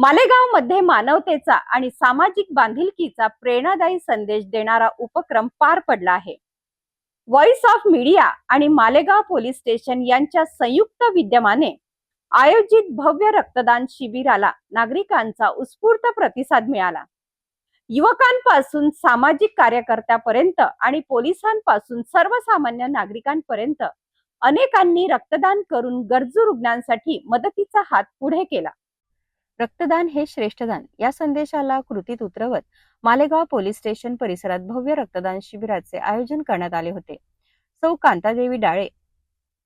मालेगाव मध्ये मानवतेचा आणि सामाजिक बांधिलकीचा प्रेरणादायी संदेश देणारा उपक्रम पार पडला आहे। व्हॉइस ऑफ मीडिया आणि मालेगाव पोलीस स्टेशन यांच्या संयुक्त विद्यमाने आयोजित भव्य रक्तदान शिबिराला नागरिकांचा उत्स्फूर्त प्रतिसाद मिळाला। युवकांपासून सामाजिक कार्यकर्त्यापर्यंत आणि पोलिसांपासून सर्वसामान्य नागरिकांपर्यंत अनेकांनी रक्तदान करून गरजू रुग्णांसाठी मदतीचा हात पुढे केला। रक्तदान हे श्रेष्ठदान या संदेशाला कृतीत उतरवत मालेगाव पोलीस स्टेशन परिसरात भव्य रक्तदान शिबिराचे आयोजन करण्यात आले होते। सौ कांतादेवी डाळे,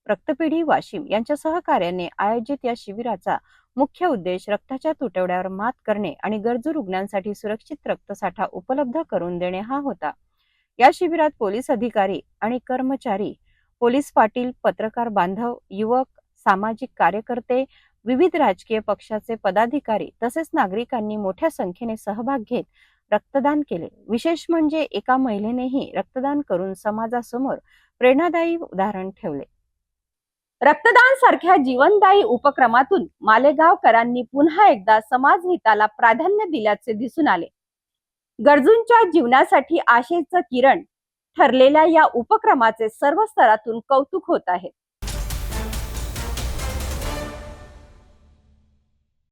रक्तपेढी वाशिम यांच्या सहकार्याने आयोजित या शिबिराचा मुख्य उद्देश रक्ताच्या तुटवड्यावर मात करणे आणि गरजू रुग्णांसाठी सुरक्षित रक्तसाठा उपलब्ध करून देणे हा होता। या शिबिरात पोलीस अधिकारी आणि कर्मचारी, पोलीस पाटील, पत्रकार बांधव, युवक, सामाजिक कार्यकर्ते, विविध राजकीय पक्षाचे पदाधिकारी तसेच नागरिकांनी मोठ्या संख्येने सहभाग घेत रक्तदान केले। विशेष म्हणजे एका महिलेनेही रक्तदान करून समाजासमोर प्रेरणादायी उदाहरण ठेवले। रक्तदान सारख्या जीवनदायी उपक्रमातून मालेगावकरांनी पुन्हा एकदा समाजहिताला प्राधान्य दिल्याचे दिसून आले। गरजूंच्या जीवनासाठी आशेचं किरण ठरलेल्या या उपक्रमाचे सर्व स्तरातून कौतुक होत आहे।